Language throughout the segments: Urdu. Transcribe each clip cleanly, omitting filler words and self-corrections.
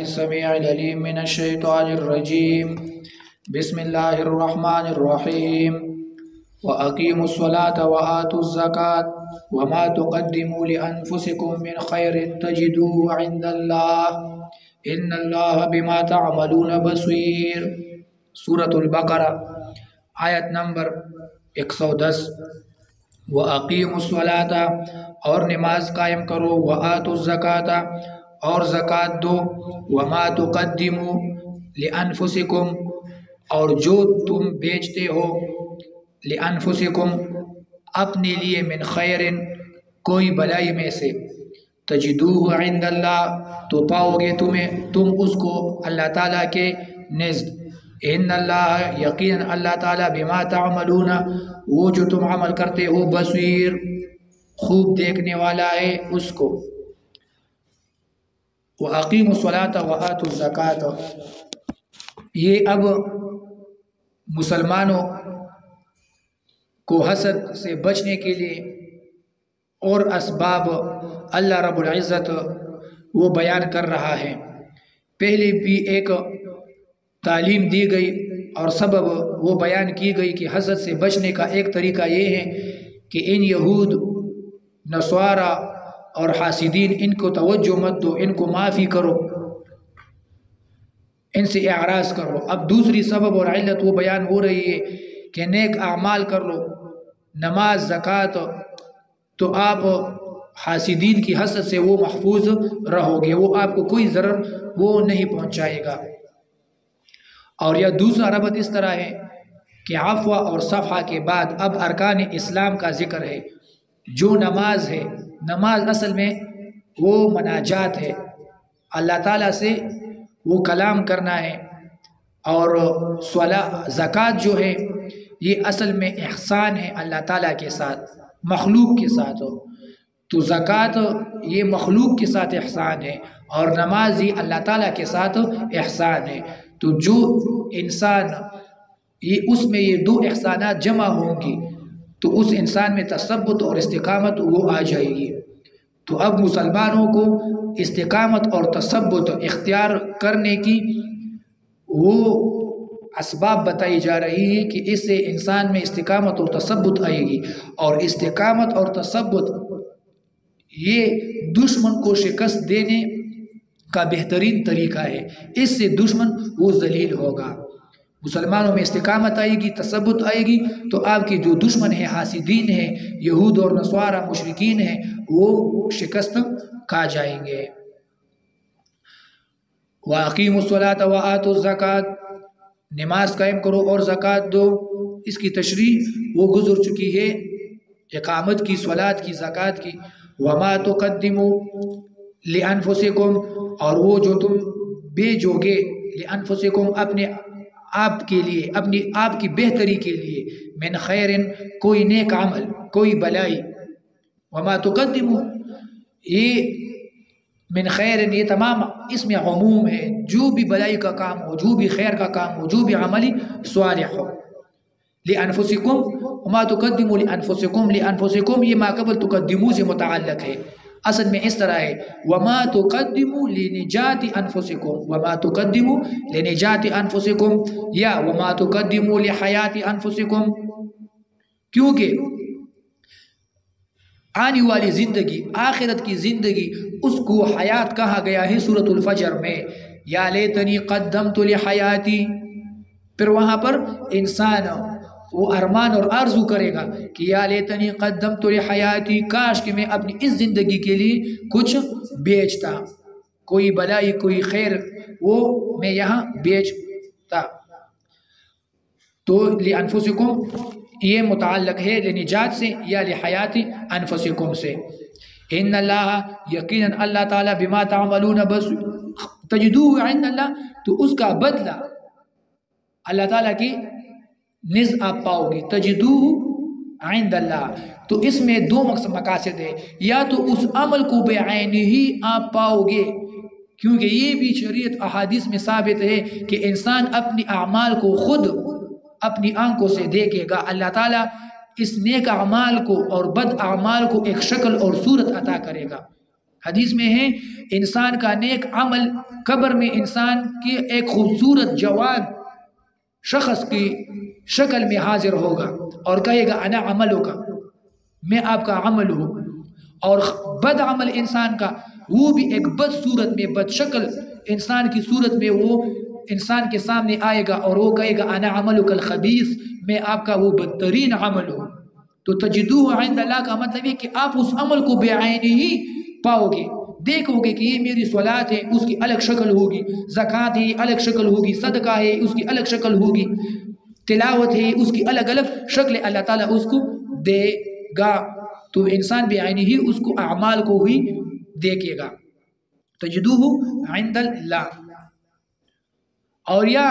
السميع العليم من الشيطان الرجيم. بسم الله الرحمن الرحيم. وأقيموا الصلاة وآتوا الزكاة وما تقدموا لأنفسكم من خير تجدوه عند الله إن الله بما تعملون بصير. سورة البقرہ آیت نمبر 110. وَأَقِيمُوا الصَّلَاةَ اور نماز قائم کرو، وَآتُوا الزَّكَاةَ اور زکوٰۃ دو، وَمَا تُقَدِّمُوا لِأَنفُسِكُمْ اور جو تم بیچتے ہو، لِأَنفُسِكُمْ اپنے لیے، من خیر کوئی بلائی میں سے، تجدوہ عند اللہ تو پاؤ گے تم اس کو اللہ تعالیٰ کے نزد، ان اللہ یقیناً اللہ تعالیٰ بما تعملون وہ جو تم عمل کرتے ہو، بصیر خوب دیکھنے والا ہے اس کو۔ وَأَقِيمُوا الصَّلَاةَ وَآتُوا الزَّكَاةَ یہ اب مسلمانوں کو حسد سے بچنے کے لیے اور اسباب اللہ رب العزت وہ بیان کر رہا ہے۔ پہلے بھی ایک تعلیم دی گئی اور سبب وہ بیان کی گئی کہ حسد سے بچنے کا ایک طریقہ یہ ہے کہ ان یہود نصارہ اور حاسدین ان کو توجہ مت دو، ان کو معافی کرو، ان سے اعراض کرو۔ اب دوسری سبب اور علت وہ بیان ہو رہی ہے کہ نیک اعمال کر لو، نماز، زکوٰۃ، تو آپ حاسدین کی حسد سے وہ محفوظ رہو گے، وہ آپ کو کوئی ضرر وہ نہیں پہنچائے گا۔ اور یہ دوسرا ربط اس طرح ہے کہ عفو اور صفحہ کے بعد اب ارکان اسلام کا ذکر ہے۔ جو نماز ہے، نماز اصل میں وہ مناجات ہے، اللہ تعالیٰ سے وہ کلام کرنا ہے، اور زکوٰۃ جو ہے یہ اصل میں احسان ہے اللہ تعالیٰ کے ساتھ، مخلوق کے ساتھ۔ تو زکوٰۃ یہ مخلوق کے ساتھ احسان ہے اور نماز یہ اللہ تعالیٰ کے ساتھ احسان ہے۔ تو جو انسان اس میں یہ دو احسانات جمع ہوں گی تو اس انسان میں تثبت اور استقامت وہ آ جائے گی۔ تو اب مسلمانوں کو استقامت اور تثبت اختیار کرنے کی وہ اسباب بتائی جا رہی ہے کہ اس سے انسان میں استقامت اور تثبت آئے گی، اور استقامت اور تثبت یہ دشمن کو شکست دینے کا بہترین طریقہ ہے، اس سے دشمن وہ ذلیل ہوگا۔ مسلمانوں میں استقامت آئے گی، تثبت آئے گی، تو آپ کے جو دشمن ہیں، حاسدین ہیں، یہود اور نصارہ مشرکین ہیں، وہ شکست کھا جائیں گے۔ وَأَقِيمُوا الصَّلَاةَ وَآتُوا الزَّكَاةَ نماز قائم کرو اور زکوٰۃ دو۔ اس کی تشریح وہ گزر چکی ہے، اقامت کی، صلاۃ کی، زکوٰۃ کی۔ وَمَا تُقَدِّمُوا لِأَنفُسِكُمْ اور وہ جو تم بیچو گے، لِأَنفُسِكُمْ اپنے آپ کے لیے، اپنی آپ کی بہتری کے لیے، من خیرن کوئی نیک عمل، کوئی بلائی۔ وما تقدموا یہ من خیرن یہ تمام اس میں عموم ہے، جو بھی بلائی کا کام ہو، جو بھی خیر کا کام ہو، جو بھی عملی صالح ہو۔ لِأَنفُسِكُمْ وما تقدموا لِأَنفُسِكُمْ لِأَنفُسِكُمْ یہ ما قبل تقدموا سے متعلق ہے، اصل میں اس طرح ہے، وما تقدموا لنجات انفسکم، وما تقدموا لنجات انفسکم یا وما تقدموا لحیات انفسکم، کیونکہ آنے والی زندگی، آخرت کی زندگی، اس کو حیات کہا گیا ہے سورۃ الفجر میں، یا لیتنی قدمت لحیاتی۔ پھر وہاں پر انسان وہ ارمان اور آرزو کرے گا کہ یا لیتنی قدمت لحیاتی، کاش کہ میں اپنی اس زندگی کے لیے کچھ بیچتا، کوئی بلائی، کوئی خیر وہ میں یہاں بیچتا۔ تو لِأَنفُسِكُمْ یہ متعلق ہے لنجات سے یا لحیات انفسکم سے۔ ان اللہ یقیناً اللہ تعالیٰ بما تعملون تجدوہ عند اللہ تو اس کا بدلہ اللہ تعالیٰ کی نزد آپ پاؤ گے، تجدوہ عند اللہ۔ تو اس میں دو مقاصد ہے، یا تو اس عمل کو بعینہ ہی آپ پاؤ گے، کیونکہ یہ بھی شریعت احادیث میں ثابت ہے کہ انسان اپنی اعمال کو خود اپنی آنکھوں سے دیکھے گا، اللہ تعالیٰ اس نیک اعمال کو اور بد اعمال کو ایک شکل اور صورت عطا کرے گا۔ حدیث میں ہے انسان کا نیک عمل قبر میں انسان کی ایک خوبصورت جوان شخص کی شکل میں حاضر ہوگا اور کہے گا انا عملو کا، میں آپ کا عمل ہوں. اور بد عمل انسان کا وہ بھی ایک بد صورت میں، بد شکل انسان کی صورت میں وہ انسان کے سامنے آئے گا اور وہ کہے گا انا عملک الخبیث، میں آپ کا وہ بدترین عمل ہوں. تو تجدوہ عند اللہ کا مطلب ہے کہ آپ اس عمل کو بعینہ ہی پاؤ گے، دیکھو گے کہ یہ میری صلاۃ ہے، اس کی الگ شکل ہوگی، زکوٰۃ ہے الگ شکل ہوگی، صدقہ ہے اس کی الگ شکل ہوگی، تلاوت ہے اس کی الگ الگ شکل اللہ تعالیٰ اس کو دے گا. تو انسان بعینہ ہی اس کو اعمال کو ہی دیکھے گا. تجدوہ عند اللہ. اور یا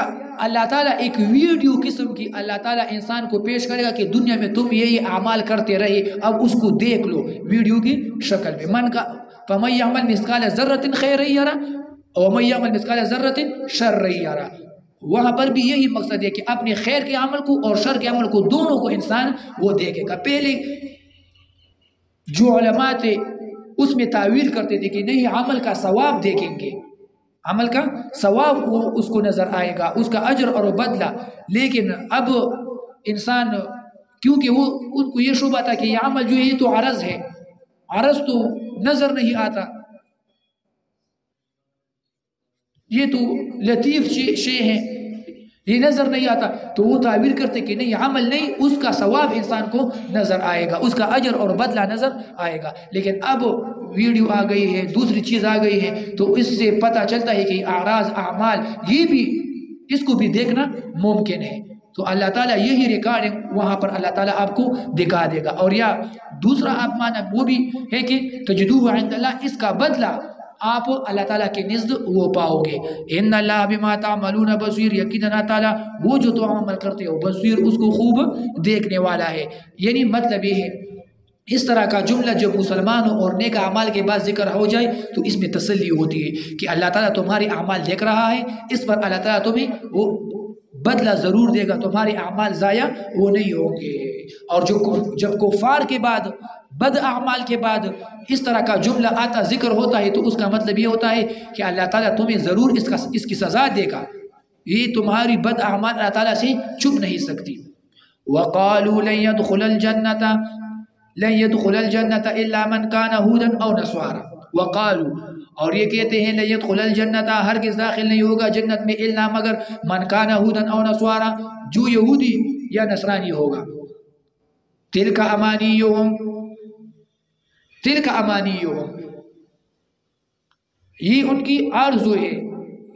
اللہ تعالیٰ ایک ویڈیو قسم کی اللہ تعالیٰ انسان کو پیش کرے گا کہ دنیا میں تم یہی اعمال کرتے رہے، اب اس کو دیکھ لو ویڈیو کی شکل میں. من کا فَمَن يَعْمَلْ مِثْقَالَ ذَرَّةٍ خَيْرًا يَرَهُ وَمَن يَعْمَلْ مِثْقَالَ ذَرَّةٍ شَرًّا يَرَهُ. وہاں پر بھی یہی مقصد ہے کہ اپنے خیر کے عمل کو اور شر کے عمل کو دونوں کو انسان وہ دیکھے گا. پہلے جو علماء تھے اس میں تعویل کرتے تھے کہ نہیں عمل کا ثواب دیکھیں گے، عمل کا ثواب وہ اس کو نظر آئے گا، اس کا اجر اور بدلہ. لیکن اب انسان کیونکہ وہ ان کو یہ شبہ تھا کہ یہ عمل جو ہے یہ تو عرض ہے، عرض تو نظر نہیں آتا، یہ تو لطیف شے ہے، یہ نظر نہیں آتا. تو وہ تعبیر کرتے کہ نہیں عمل نہیں، اس کا ثواب انسان کو نظر آئے گا، اس کا اجر اور بدلہ نظر آئے گا. لیکن اب ویڈیو آ گئی ہے، دوسری چیز آ گئی ہے، تو اس سے پتہ چلتا ہے کہ اعراض اعمال یہ بھی اس کو بھی دیکھنا ممکن ہے. تو اللہ تعالیٰ یہی ریکارڈنگ وہاں پر اللہ تعالیٰ آپ کو دکھا دے گا. اور یا دوسرا آپ مانا وہ بھی ہے کہ تجدوہ عند اللہ، اس کا بدلہ آپ اللہ تعالیٰ کے نزد وہ پاؤ گے. ان اللہ بما تعملون بصیر، یقیناً اللہ تعالیٰ وہ جو تم عمل کرتے ہو بصیر، اس کو خوب دیکھنے والا ہے. یعنی مطلب یہ ہے اس طرح کا جملہ جب مسلمانوں اور نیک اعمال کے بعد ذکر ہو جائے تو اس میں تسلی ہوتی ہے کہ اللہ تعالیٰ تمہارے اعمال دیکھ رہا ہے، اس پر اللہ تعالیٰ تمہیں وہ بدلہ ضرور دے گا، تمہارے اعمال ضائع وہ نہیں ہوں گے. اور جب کفار کے بعد بد اعمال کے بعد اس طرح کا جملہ آتا ذکر ہوتا ہے تو اس کا مطلب یہ ہوتا ہے کہ اللہ تعالیٰ تمہیں ضرور اس کی سزا دے گا، یہ تمہاری بد اعمال اللہ تعالیٰ سے چھپ نہیں سکتی. وَقَالُوا لَن يَدْخُلَ الْجَنَّةَ إِلَّا مَنْ كَانَ هُودًا أَوْ نَصَارًا. وَقَالُوا، اور یہ کہتے ہیں لَن يَدْخُلَ الْجَنَّةَ، ہرگز داخل نہیں ہوگا جنت میں، الا مگر من كَانَ هُودًا أَوْ نَصَارًا، جو یہودی یا نصرانی ہوگا. تِلْكَ أَمَانِيُّهُمْ، یہ ان کی آرزو ہے،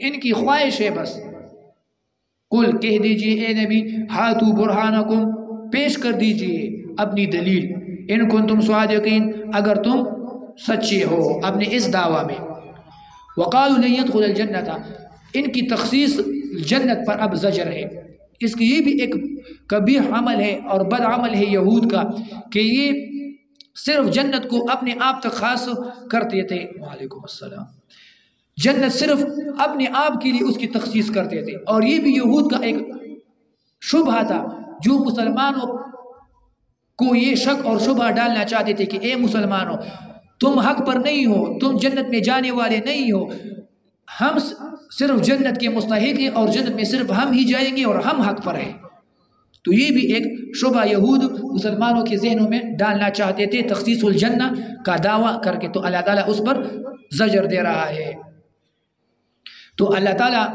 ان کی خواہش ہے بس. قل کہہ دیجئے اے نبی، ہاتو برہانکم، پیش کر دیجئے اپنی دلیل، ان کنتم صادقین، اگر تم سچے ہو اپنے اس دعویٰ میں. وقالوا لن يدخل الجنة، ان کی تخصیص جنت پر اب زجر ہے. اس کی یہ بھی ایک قبیح عمل ہے اور بد عمل ہے یہود کا کہ یہ صرف جنت کو اپنے آپ تک خاص کرتے تھے. وعلیکم السلام. جنت صرف اپنے آپ کے لیے اس کی تخصیص کرتے تھے. اور یہ بھی یہود کا ایک شبہ تھا جو مسلمانوں کو یہ شک اور شبہ ڈالنا چاہتے تھے کہ اے مسلمانوں، تم حق پر نہیں ہو، تم جنت میں جانے والے نہیں ہو، ہم صرف جنت کے مستحق ہیں اور جنت میں صرف ہم ہی جائیں گے اور ہم حق پر ہیں. تو یہ بھی ایک شبہ یہود مسلمانوں کے ذہنوں میں ڈالنا چاہتے تھے تخصیص الجنہ کا دعویٰ کر کے. تو اللہ تعالیٰ اس پر زجر دے رہا ہے. تو اللہ تعالیٰ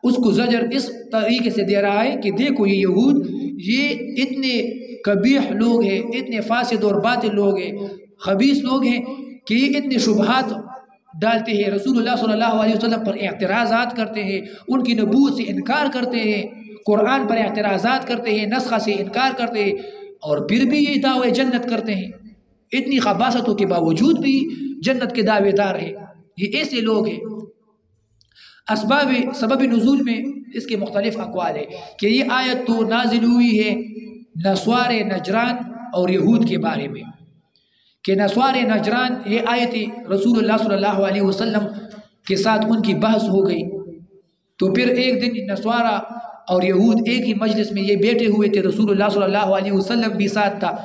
اس کو زجر اس طریقے سے دے رہا ہے کہ دیکھو یہ یہود یہ اتنے قبیح لوگ ہیں، اتنے فاسد اور باطل لوگ ہیں، خبیث لوگ ہیں کہ یہ اتنے شبہات ڈالتے ہیں، رسول اللہ صلی اللہ علیہ وسلم پر اعتراضات کرتے ہیں، ان کی نبوت سے انکار کرتے ہیں، قرآن پر اعتراضات کرتے ہیں، نسخہ سے انکار کرتے ہیں، اور پھر بھی یہ دعوے جنت کرتے ہیں. اتنی خباثتوں کے باوجود بھی جنت کے دعوے دار ہیں. یہ ایسے لوگ ہیں. سبب نزول میں اس کے مختلف اقوال ہے کہ یہ آیت تو نازل ہوئی ہے نسوار نجران اور یہود کے بارے میں، کہ نسوار نجران یہ آیت رسول اللہ صلی اللہ علیہ وسلم کے ساتھ ان کی بحث ہو گئی. تو پھر ایک دن نسوارہ اور یہود ایک ہی مجلس میں یہ بیٹھے ہوئے تھے، رسول اللہ صلی اللہ علیہ وسلم بھی ساتھ تھا.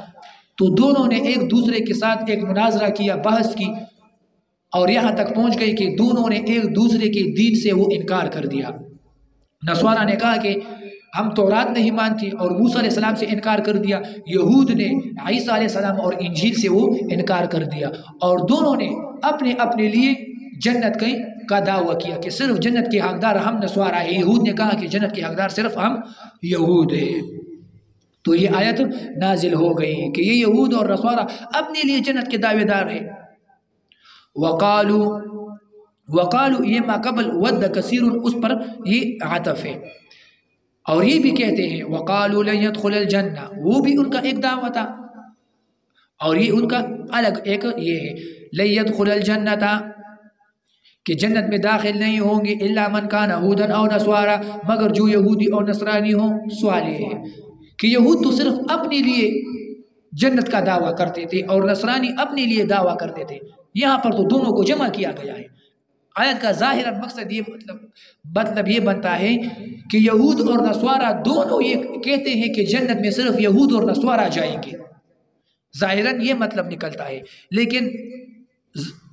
تو دونوں نے ایک دوسرے کے ساتھ ایک مناظرہ کیا، بحث کی. اور یہاں تک پہنچ گئی کہ دونوں نے ایک دوسرے کے دین سے وہ انکار کر دیا۔ نصارہ نے کہا کہ ہم تورات نہیں مانتے اور موسیٰ علیہ السلام سے انکار کر دیا، یہود نے عیسیٰ علیہ السلام اور انجیل سے وہ انکار کر دیا، اور دونوں نے اپنے اپنے لیے جنت کا دعویٰ کیا کہ صرف جنت کے حقدار ہم نصارہ ہیں۔ یہود نے کہا کہ جنت کے حقدار صرف ہم یہود ہیں۔ تو یہ آیت نازل ہو گئی کہ یہ یہود اور نصارہ اپنے لیے جنت کے دعوے دار ہیں۔ وقالو یہ ما قبل ود کثیر، اس پر یہ عطف ہے، اور یہ بھی کہتے ہیں وقالو لن يدخل الجنہ، وہ بھی ان کا ایک دعویٰ تھا، اور یہ ان کا الگ ایک یہ ہے لن يدخل الجنہ تھا کہ جنت میں داخل نہیں ہوں گے الا من کان یہودا او نصارا، مگر جو یہودی اور نصرانی ہوں۔ سوال یہ ہے کہ یہود تو صرف اپنے لیے جنت کا دعویٰ کرتے تھے اور نصرانی اپنے لیے دعویٰ کرتے تھے، یہاں پر تو دونوں کو جمع کیا گیا ہے۔ آیت کا ظاہر مقصد یہ مطلب یہ بنتا ہے کہ یہود اور نصارہ دونوں یہ کہتے ہیں کہ جنت میں صرف یہود اور نصارہ جائیں گے، ظاہراً یہ مطلب نکلتا ہے، لیکن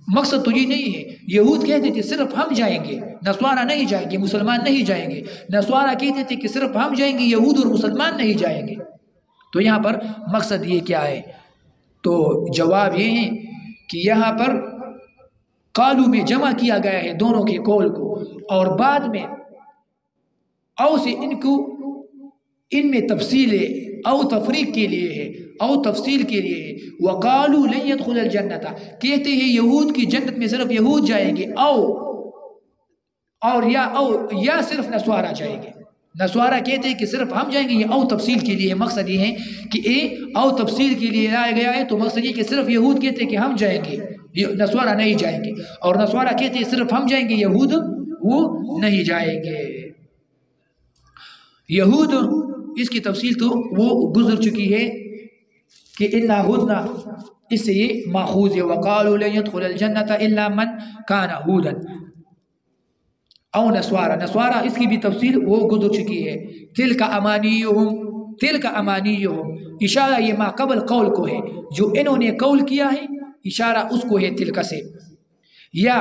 مقصد تو یہ نہیں ہے۔ یہود کہتے تھے صرف ہم جائیں گے، نصارہ نہیں جائیں گے، مسلمان نہیں جائیں گے۔ نصارہ کہتے تھے کہ صرف ہم جائیں گے، یہود اور مسلمان نہیں جائیں گے۔ تو یہاں پر مقصد یہ کیا ہے؟ تو جواب یہ ہے کہ یہاں پر قالو میں جمع کیا گیا ہے دونوں کے قول کو، اور بعد میں او سے ان میں تفصیل او تفریق کے لیے ہے، او تفصیل کے لیے ہے۔ وقالو لن يدخل الجنہ، کہتے ہیں یہود کی جنت میں صرف یہود جائیں گے، یا صرف نصارہ جائیں گے۔ نصارہ کہتے ہیں کہ صرف ہم جائیں گے، یہ او تفصیل کے لیے۔ مقصد یہ ہے کہ او تفصیل کے لیے لایا گیا ہے، تو مقصد یہ کہ صرف یہود کہتے ہیں کہ ہم جائیں گے، نصارہ نہیں جائیں گے، اور نصارہ کہتے ہیں صرف ہم جائیں گے، یہود وہ نہیں جائیں گے۔ یہود اس کی تفصیل تو وہ گزر چکی ہے کہ انا ہدنا، اس سے یہ ماخوذ ہے۔ وقالوا لن يدخل الجنة الا من كان هودا او نصارى، نصارى اس کی بھی تفصیل وہ گزر چکی ہے۔ تلک امانیہم، اشارہ یہ ما قبل قول کو ہے، جو انہوں نے قول کیا ہے اشارہ اس کو ہے تلک سے، یا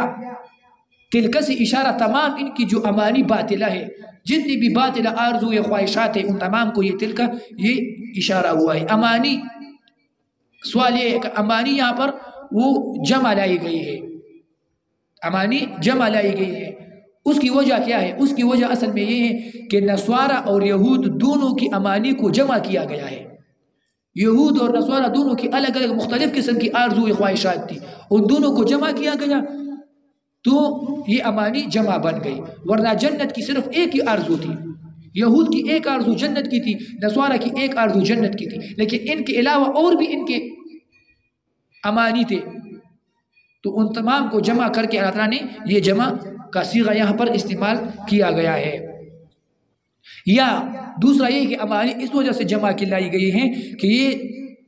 تلک سے اشارہ تمام ان کی جو امانی باطلہ ہے، جتنی بھی باطلہ آرزو یا خواہشات ہیں ان تمام کو یہ تلک یہ اشارہ ہوا ہے۔ امانی، سوال یہ ہے کہ امانی یہاں پر وہ جمع لائی گئی ہے، امانی جمع لائی گئی ہے، اس کی وجہ کیا ہے؟ اس کی وجہ اصل میں یہ ہے کہ نصارہ اور یہود دونوں کی امانی کو جمع کیا گیا ہے۔ یہود اور نصارہ دونوں کی الگ الگ مختلف قسم کی آرزو و خواہشات تھی، ان دونوں کو جمع کیا گیا تو یہ امانی جمع بن گئی، ورنہ جنت کی صرف ایک ہی آرزو تھی۔ یہود کی ایک آرزو جنت کی تھی، نصارہ کی ایک آرزو جنت کی تھی، لیکن ان کے علاوہ اور بھی ان کے امانی تھے، تو ان تمام کو جمع کر کے اللہ تعالیٰ نے یہ جمع کا صیغہ یہاں پر استعمال کیا گیا ہے۔ یا دوسرا یہ کہ امانی اس وجہ سے جمع کی لائی گئی ہیں کہ یہ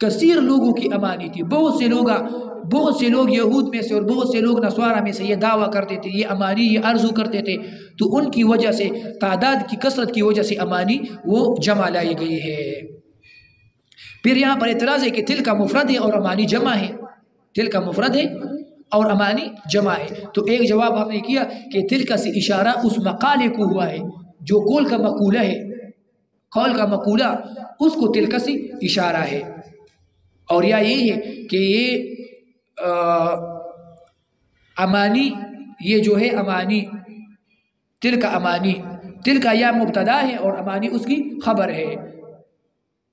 کثیر لوگوں کی امانی تھی، بہت سے لوگ یہود میں سے اور بہت سے لوگ نصارہ میں سے یہ دعویٰ کرتے تھے، یہ امانی یہ عرضو کرتے تھے، تو ان کی وجہ سے تعداد کی کثرت کی وجہ سے امانی وہ جمع لائی گئی ہے۔ پھر یہاں پر اعتراض ہے کہ تل کا مفرد ہے اور امانی جمع ہے، تل کا مفرد ہے اور امانی جمع ہے، تو ایک جواب ہم نے کیا کہ تل کا سے اشارہ اس مقالے کو ہوا ہے جو قول کا مقولہ ہے، قول کا مقولہ اس کو تل کا سے اشارہ ہے، اور یا یہ ہے کہ یہ امانی یہ جو ہے امانی تل کا امانی، تل کا یا مبتدا ہے اور امانی اس کی خبر ہے،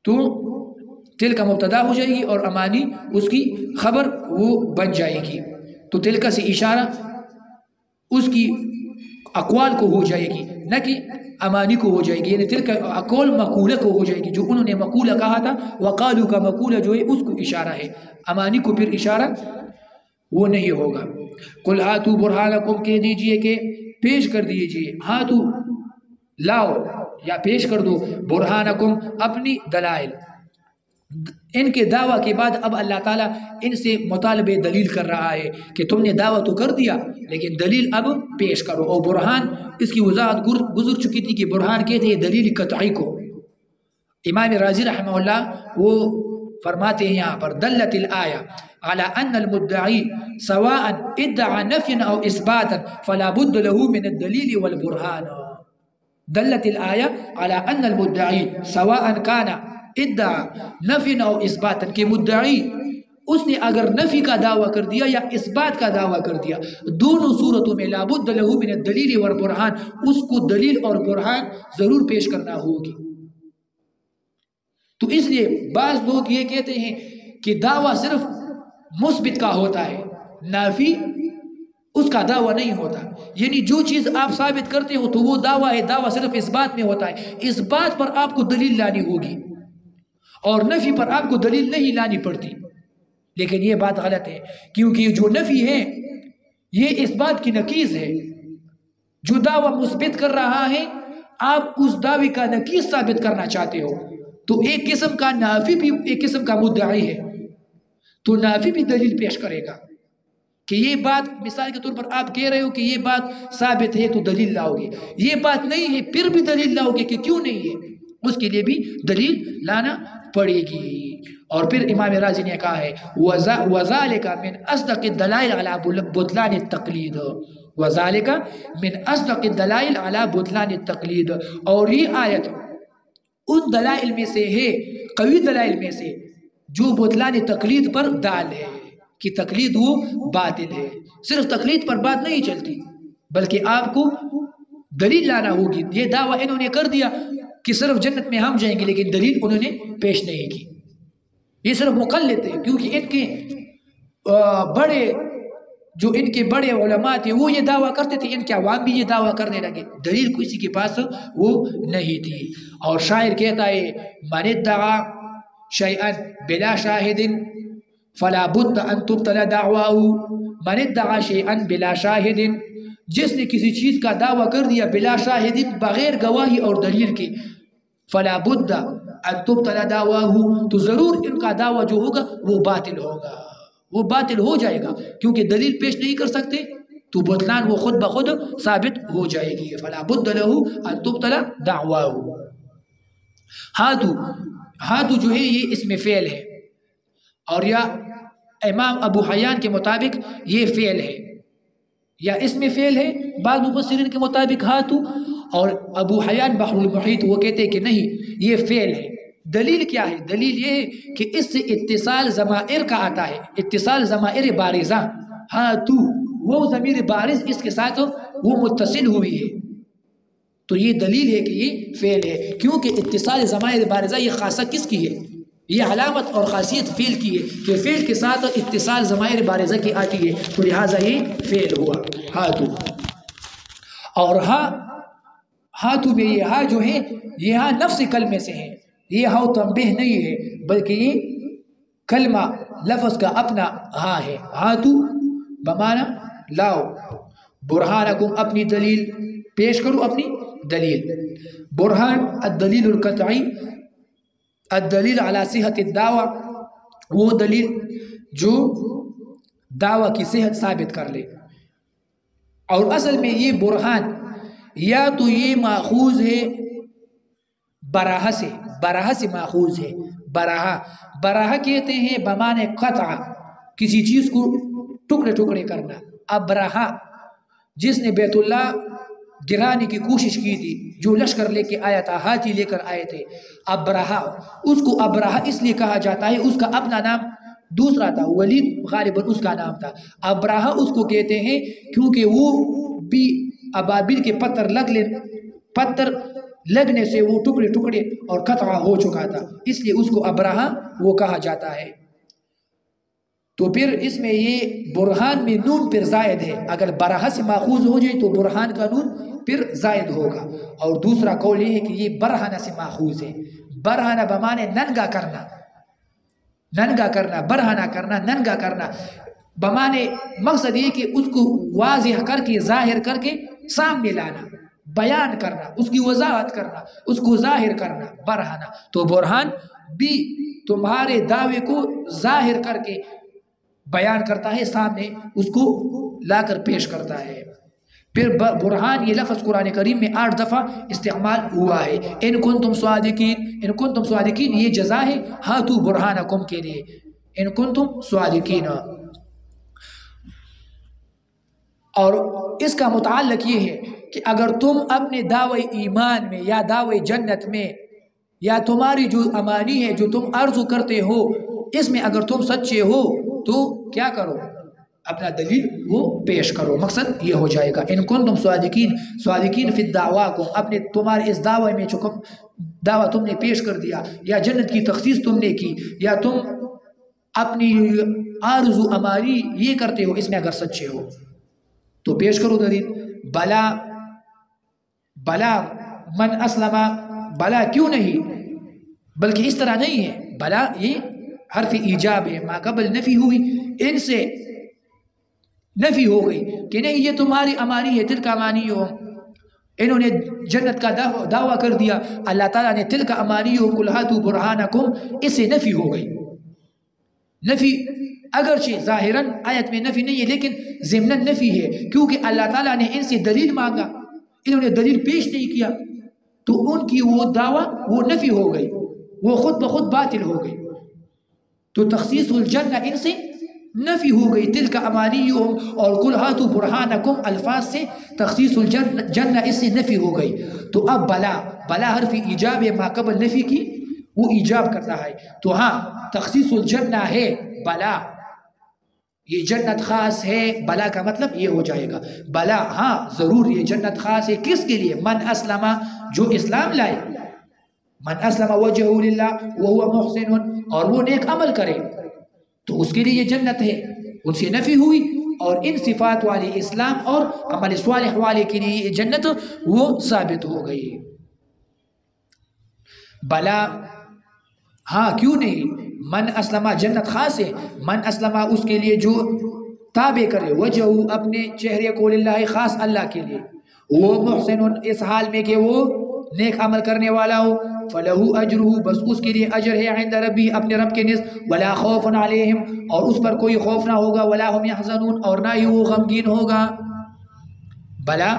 تو تل کا مبتدا ہو جائے گی اور امانی اس کی خبر وہ بن جائے گی، تو تل کا سے اشارہ اس کی اقوال کو ہو جائے گی نہ کہ امانی کو ہو جائے گی، یعنی تل کا اقول مقولہ کو ہو جائے گی، جو انہوں نے مقولہ کہا تھا وقالو کا مقولہ جو ہے اس کو اشارہ ہے، امانی کو پھر اشارہ وہ نہیں ہوگا۔ قل ہاتو برہانکم، کہہ دیجئے کہ پیش کر دیجئے، ہاتو لاؤ یا پیش کر دو، برہانکم اپنی دلائل، ان کے دعویٰ کے بعد اب اللہ تعالیٰ ان سے مطالبہ دلیل کر رہا ہے کہ تم نے دعویٰ تو کر دیا لیکن دلیل اب پیش کرو، اور برہان اس کی وضاحت گزر چکی تھی کہ برہان کہتے ہیں دلیل قطعی کو۔ امام رازی رحمہ اللہ وہ فرماتے ہیں یہاں پر دلت الآیہ علی ان المدعی سواء ادعا نفیا او اثباتا فلا بد له من الدلیل والبرہان. دلت الآیہ علی ان المدعی سواء کان ادعا نفیا او اثباتا کہ مدعی اس نے اگر نفی کا دعویٰ کر دیا یا اثبات کا دعویٰ کر دیا دونوں صورتوں میں لابد له من الدلیل والبرہان اس کو دلیل اور برہان ضرور پیش کرنا ہوگی. تو اس لیے بعض لوگ یہ کہتے ہیں کہ دعویٰ صرف مثبت کا ہوتا ہے نافی اس کا دعویٰ نہیں ہوتا. یعنی جو چیز آپ ثابت کرتے ہو تو وہ دعویٰ ہے, دعویٰ صرف اس بات میں ہوتا ہے, اس بات پر آپ کو دلیل لانی ہوگی اور نفی پر آپ کو دلیل نہیں لانی پڑتی. لیکن یہ بات غلط ہے کیونکہ جو نفی ہے یہ اس بات کی نقیض ہے. جو دعویٰ مثبت کر رہا ہے آپ اس دعوے کا نقیض ثابت کرنا چاہتے ہو تو ایک قسم کا نافی بھی ایک قسم کا مدعی ہے تو نافی بھی دلیل پیش کرے گا کہ یہ بات مثال کے طور پر آپ کہہ رہے ہو کہ یہ بات ثابت ہے تو دلیل لاؤ گے, یہ بات نہیں ہے پھر بھی دلیل لاؤ گے کہ کیوں نہیں ہے, اس کے لیے بھی دلیل لانا پڑے گی. اور پھر امام راضی نے کہا ہے وَذَلِكَ مِنْ أَصْدَقِ الدَّلَائِلِ عَلَى بُطْلَانِ التَّقْلِيدِ وَذَلِكَ مِنْ أَصْدَقِ الدَّلَائِلِ عَلَى بُطْلَانِ التَّقْلِيدِ. اور یہ آیت ان دلائل میں سے ہے, قوی دلائل میں سے جو بطلان تقلید پر دال ہے کہ تقلید وہ باطل ہے. صرف تقلید پر بات نہیں چلتی بلکہ آپ کو دلیل لانا ہوگی. یہ دعویٰ انہوں نے کر دیا کہ صرف جنت میں ہم جائیں گے لیکن دلیل انہوں نے پیش نہیں کی. یہ صرف مقلد ہے کیونکہ ان کے بڑے جو ان کے بڑے علماء تھے وہ یہ دعویٰ کرتے تھے, ان کے عوام بھی یہ دعویٰ کرنے لگے, دلیل کسی کے پاس وہ نہیں تھی. اور شاعر کہتا ہے من ادعا شیئا بلا شاہد فلا بد ان تبطل دعواه. من ادعا شیئا بلا شاہد, جس نے کسی چیز کا دعویٰ کر دیا بلا شاہد بغیر گواہی اور دلیل کے, فلا بد ان تبطل دعواه تو ضرور ان کا دعویٰ جو ہوگا وہ باطل ہوگا, وہ باطل ہو جائے گا کیونکہ دلیل پیش نہیں کر سکتے تو بطلان وہ خود بخود ثابت ہو جائے گی. فلا بد له ان تبطل دعواه. ہاتو جو ہے یہ اس میں فعل ہے اور یا امام ابو حیان کے مطابق یہ فعل ہے یا اس میں فعل ہے. بعض مفسرین کے مطابق ہاتو اور ابو حیان بحر المحیط وہ کہتے ہیں کہ نہیں یہ فعل ہے. دلیل کیا ہے؟ دلیل یہ ہے کہ اس سے اتصال ضمائر کا آتا ہے, اتصال ضمائر بارزہ. ہاتو وہ ضمیر بارز اس کے ساتھ وہ متصل ہوئی ہے تو یہ دلیل ہے کہ یہ فعل ہے کیونکہ اتصال ضمائر بارزہ یہ خاصہ کس کی ہے؟ یہ علامت اور خاصیت فعل کی ہے کہ فعل کے ساتھ اتصال ضمائر بارزہ کی آتی ہے تو لہٰذا یہ فعل ہوا ہاتو. اور ہاتو میں یہ ہاں جو ہے یہ ہاں نفس کلمے سے ہے, یہ ہاں تنبیہ نہیں ہے بلکہ یہ کلمہ لفظ کا اپنا ہاں ہے. ہاتو بمعنی لاؤ, برہانکم اپنی دلیل پیش کرو اپنی دلیل. برہان الدلیل القطعی, الدلیل علی صحت الدعوی وہ دلیل جو دعوی کی صحت ثابت کر لے. اور اصل میں یہ برہان یا تو یہ ماخوذ ہے براہ سے, براہ سے ماخوذ ہے. براہ کہتے ہیں بمعنی قطع, کسی چیز کو ٹکڑے ٹکڑے کرنا. ابرہا جس نے بیت اللہ گرانے کی کوشش کی تھی, جو لشکر لے کے آیا تھا, ہاتھی لے کر آئے تھے, ابرہا, اس کو ابرہا اس لیے کہا جاتا ہے, اس کا اپنا نام دوسرا تھا, ولید غالباً اس کا نام تھا. ابرہا اس کو کہتے ہیں کیونکہ وہ بھی ابابیل کے پتھر لگنے سے وہ ٹکڑے ٹکڑے اور قطع ہو چکا تھا, اس لیے اس کو ابرہا وہ کہا جاتا ہے. تو پھر اس میں یہ برہان میں نون پھر زائد ہے, اگر براہ سے ماخوذ ہو جائے تو برہان کا نون پھر زائد ہوگا. اور دوسرا قول یہ ہے کہ یہ برہانہ سے ماخوذ ہے. برہانہ بمانے ننگا کرنا, ننگا کرنا, برہانہ کرنا, ننگا کرنا بمانے مقصد یہ کہ اس کو واضح کر کے ظاہر کر کے سامنے لانا, بیان کرنا, اس کی وضاحت کرنا, اس کو ظاہر کرنا, برہانہ. تو برہان بھی تمہارے دعوے کو ظاہر کر کے بیان کرتا ہے, سامنے اس کو لا کر پیش کرتا ہے. پھر برہان یہ لفظ قرآن کریم میں 8 دفعہ استعمال ہوا ہے. ان کنتم صادقین، ان کنتم صادقین یہ جزا ہے ہاتو برہانکم کے لیے، ان کنتم صادقین. اور اس کا متعلق یہ ہے کہ اگر تم اپنے دعوی ایمان میں یا دعوی جنت میں یا تمہاری جو امانی ہے جو تم عرض کرتے ہو اس میں اگر تم سچے ہو تو کیا کرو؟ اپنا دلیل وہ پیش کرو. مقصد یہ ہو جائے گا ان کنتم صادقین، صادقین فی الدعوا کو، اپنے تمہارے اس دعوے میں جو دعویٰ تم نے پیش کر دیا یا جنت کی تخصیص تم نے کی یا تم اپنی آرزو امانی یہ کرتے ہو اس میں اگر سچے ہو تو پیش کرو دلیل. بلا بلا من اسلم، بلا کیوں نہیں، بلکہ اس طرح نہیں ہے. بلا یہ حرف ایجاب ہے، ما قبل نفی ہوئی، ان سے نفی ہو گئی کہ نہیں یہ تمہاری امانی ہے، تلک امانی ہو. انہوں نے جنت کا دعویٰ کر دیا، اللہ تعالیٰ نے تلک امانی ہو قل ہاتوا برہانکم، اس سے نفی ہو گئی. نفی اگرچہ ظاہراً آیت میں نفی نہیں ہے لیکن ضمناً نفی ہے، کیونکہ اللہ تعالیٰ نے ان سے دلیل مانگا، انہوں نے دلیل پیش نہیں کیا تو ان کی وہ دعویٰ وہ نفی ہو گئی، وہ خود بخود باطل ہو گئی. تو تخصیص الجنہ ان سے نفی ہو گئی، تلک امانیہم اور قل ہاتوا برہانکم الفاظ سے تخصیص الجنہ اس سے نفی ہو گئی. تو اب بلا، بلا حرف ایجاب ہے، ما قبل نفی کی وہ ایجاب کر رہا ہے. تو ہاں تخصیص الجنہ ہے بلا، یہ جنت خاص ہے. بلا کا مطلب یہ ہو جائے گا بلا ہاں ضرور یہ جنت خاص ہے. کس کے لیے؟ من اسلم، جو اسلام لائے، من اسلم وجہہ للہ وہو محسن، اور وہ نیک عمل کرے تو اس کے لیے یہ جنت ہے. ان سے نفی ہوئی اور ان صفات والے اسلام اور عمل صالح والے کے لیے یہ جنت وہ ثابت ہو گئی. بلا ہاں کیوں نہیں، من اسلم جنت خاص ہے، من اسلم اس کے لیے جو تابع کرے، وجہ اپنے چہرے کو للہ خاص اللہ کے لیے، وہ محسن اس حال میں کہ وہ نیک عمل کرنے والا ہو، فلہ اجرہ بس اس کے لیے اجر ہے عند ربی اپنے رب کے نزد، ولا خوف علیہم اور اس پر کوئی خوف نہ ہوگا، ولا هم يحزنون اور نہ ہی وہ غمگین ہوگا. بلا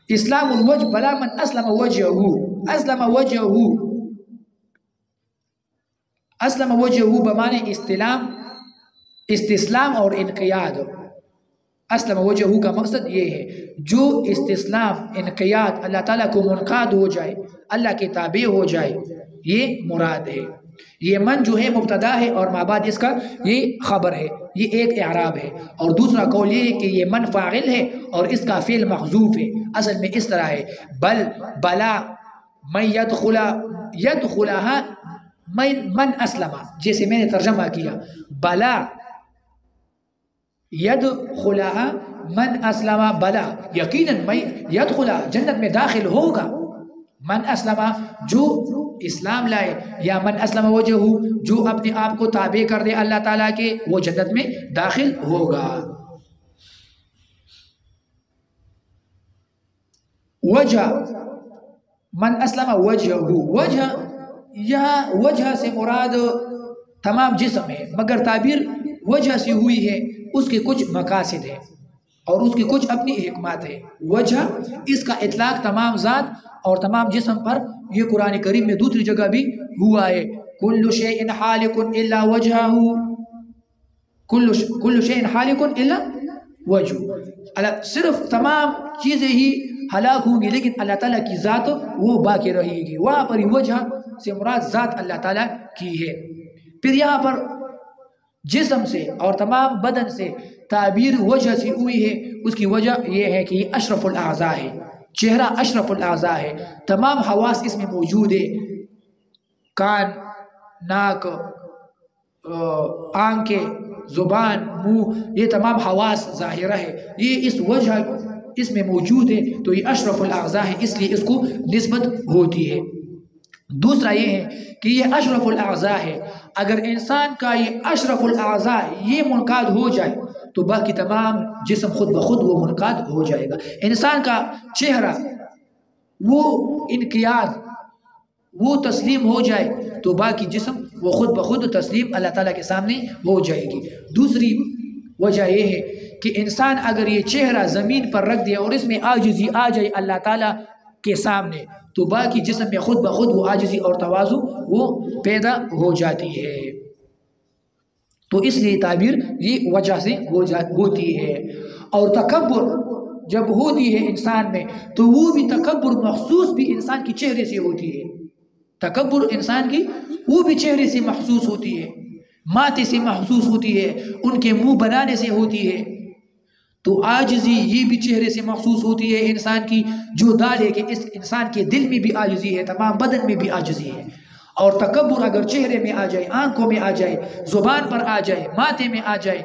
اسلام الوجہ، بلا من اسلم وجہہ، اسلم وجہہ، اسلم وجہہ بمعنی استلام، استسلام اور انقیاد. اسلم وجہہ کا مقصد یہ ہے جو استسلام انقیاد اللہ تعالیٰ کو منقاد ہو جائے، اللہ کے تابع ہو جائے، یہ مراد ہے. یہ من جو ہے مبتدا ہے اور ما بعد اس کا یہ خبر ہے، یہ ایک اعراب ہے. اور دوسرا قول یہ ہے کہ یہ من فاعل ہے اور اس کا فعل محذوف ہے. اصل میں اس طرح ہے بل بلا من یدخلها من اسلم، جیسے میں نے ترجمہ کیا بلا یدخلها من اسلم، بلا یقیناً میں یدخلها جنت میں داخل ہوگا، من اسلم جو اسلام لائے، یا من اسلم وجہہ جو اپنے آپ کو تابع کر دے اللہ تعالیٰ کے، وہ جنت میں داخل ہوگا. وجہ من اسلم وجہہ، وجہ یہاں وجہ سے مراد تمام جسم ہے، مگر تعبیر وجہ سے ہوئی ہے، اس کے کچھ مقاصد ہیں اور اس کی کچھ اپنی حکمات ہے. وجہ اس کا اطلاق تمام ذات اور تمام جسم پر یہ قرآن کریم میں دوسری جگہ بھی ہوا ہے. کل شیء حالک الا وجہہ، کل شیء حالک الا وجہ، صرف تمام چیزیں ہی ہلاک ہوں گی لیکن اللہ تعالیٰ کی ذات وہ باقی رہے گی. وہاں پر وجہ سے مراد ذات اللہ تعالیٰ کی ہے. پھر یہاں پر جسم سے اور تمام بدن سے تعبیر وجہ سے ہوئی ہے، اس کی وجہ یہ ہے کہ یہ اشرف الاعضاء ہے، چہرہ اشرف الاعضاء ہے، تمام حواس اس میں موجود ہے، کان، ناک، آنکھیں، زبان، منہ، یہ تمام حواس ظاہرہ ہے، یہ اس وجہ اس میں موجود ہے تو یہ اشرف الاعضاء ہے، اس لیے اس کو نسبت ہوتی ہے. دوسرا یہ ہے کہ یہ اشرف الاعضاء ہے، اگر انسان کا یہ اشرف الاعضاء یہ منقاد ہو جائے تو باقی تمام جسم خود بخود وہ منقاد ہو جائے گا. انسان کا چہرہ وہ انقیاد وہ تسلیم ہو جائے تو باقی جسم وہ خود بخود تسلیم اللہ تعالیٰ کے سامنے ہو جائے گی. دوسری وجہ یہ ہے کہ انسان اگر یہ چہرہ زمین پر رکھ دے اور اس میں عاجزی آ جائے اللہ تعالیٰ کے سامنے تو باقی جسم میں خود بخود وہ عاجزی اور تواضع وہ پیدا ہو جاتی ہے. تو اس لیے تعبیر یہ وجہ سے ہوتی ہے. اور تکبر جب ہوتی ہے انسان میں تو وہ بھی تکبر محسوس بھی انسان کی چہرے سے ہوتی ہے. تکبر انسان کی وہ بھی چہرے سے محسوس ہوتی ہے، ماتھے سے محسوس ہوتی ہے، ان کے منہ بنانے سے ہوتی ہے. تو عاجزی یہ بھی چہرے سے محسوس ہوتی ہے انسان کی، جو دال ہے کہ اس انسان کے دل میں بھی عاجزی ہے، تمام بدن میں بھی عاجزی ہے. اور تکبر اگر چہرے میں آ جائے، آنکھوں میں آ جائے، زبان پر آ جائے، ماتھے میں آ جائے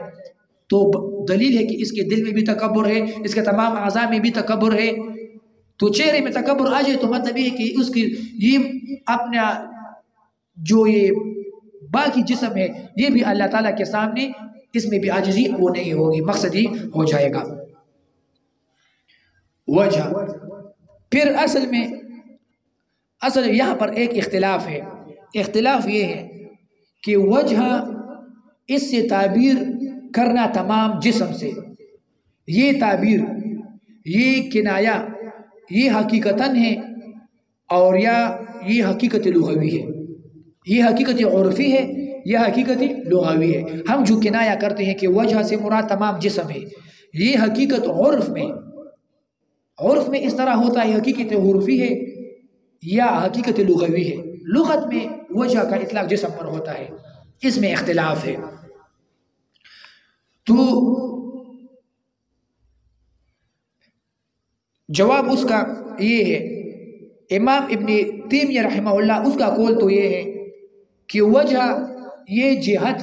تو دلیل ہے کہ اس کے دل میں بھی تکبر ہے، اس کے تمام اعضاء میں بھی تکبر ہے. تو چہرے میں تکبر آ جائے تو مطلب یہ ہے کہ اس کی یہ اپنا جو یہ باقی جسم ہے یہ بھی اللہ تعالیٰ کے سامنے اس میں بھی عاجزی وہ نہیں ہوگی. مقصد یہ ہو جائے گا. وجہ پھر اصل یہاں پر ایک اختلاف ہے. اختلاف یہ ہے کہ وجہ اس سے تعبیر کرنا تمام جسم سے، یہ تعبیر یہ کنایا یہ حقیقتاً ہے اور یا یہ حقیقت لغوی ہے، یہ حقیقت عرفی ہے یا حقیقت لغوی ہے. ہم جو کنایا کرتے ہیں کہ وجہ سے مراد تمام جسم ہے، یہ حقیقت عرف میں اس طرح ہوتا ہے، حقیقت عرفی ہے یا حقیقت لغوی ہے. لغت میں وجہ کا اطلاق جسم پر ہوتا ہے، اس میں اختلاف ہے. تو جواب اس کا یہ ہے، امام ابن تیمیہ رحمہ اللہ اس کا قول تو یہ ہے کہ وجہ یہ جہت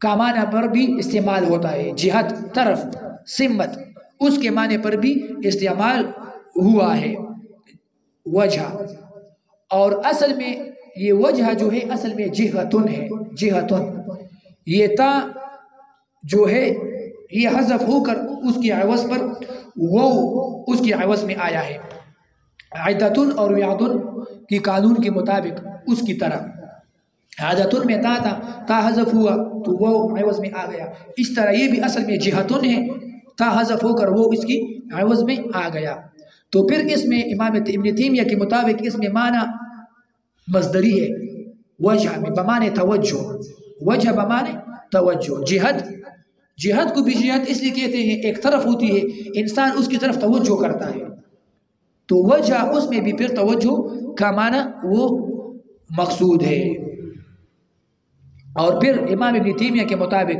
کا معنی پر بھی استعمال ہوتا ہے، جہت طرف سمت اس کے معنی پر بھی استعمال ہوا ہے وجہ. اور اصل میں یہ وجہ جو ہے اصل میں جہتن ہے. جہتن یہ تا جو ہے یہ حذف ہو کر اس کی عوض پر وہ اس کی عوض میں آیا ہے. عدتن اور وعدن کی قانون کے مطابق اس کی طرح عادتن میں تا حذف ہوا تو وہ عوض میں آ گیا. اس طرح یہ بھی اصل میں جہتن ہے، تا حذف ہو کر وہ اس کی عوض میں آ گیا. تو پھر اس میں امام ابن تیمیہ کے مطابق اس میں معنی مصدری ہے وجہ میں بمعنی توجہ، وجہ بمعنی توجہ. جہت کو بھی جہت اس لیے کہتے ہیں ایک طرف ہوتی ہے انسان اس کی طرف توجہ کرتا ہے، تو وجہ اس میں بھی پھر توجہ کا معنی وہ مقصود ہے. اور پھر امام ابن تیمیہ کے مطابق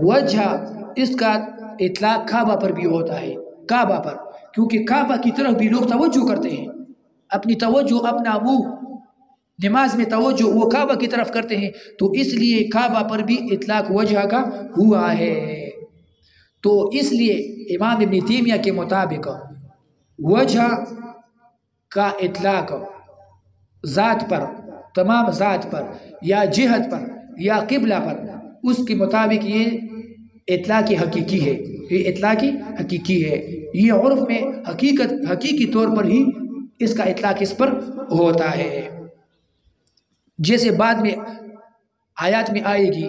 وجہ اس کا اطلاق کعبہ پر بھی ہوتا ہے، کعبہ پر، کیونکہ کعبہ کی طرف بھی لوگ توجہ کرتے ہیں، اپنی توجہ اپنا منہ نماز میں توجہ وہ کعبہ کی طرف کرتے ہیں، تو اس لیے کعبہ پر بھی اطلاق وجہ کا ہوا ہے. تو اس لیے امام ابن تیمیہ کے مطابق وجہ کا اطلاق ذات پر، تمام ذات پر یا جہت پر یا قبلہ پر، اس کے مطابق یہ اطلاق حقیقی ہے، یہ اطلاق حقیقی ہے. یہ عرف میں حقیقی طور پر ہی اس کا اطلاق اس پر ہوتا ہے. جیسے بعد میں آیات میں آئے گی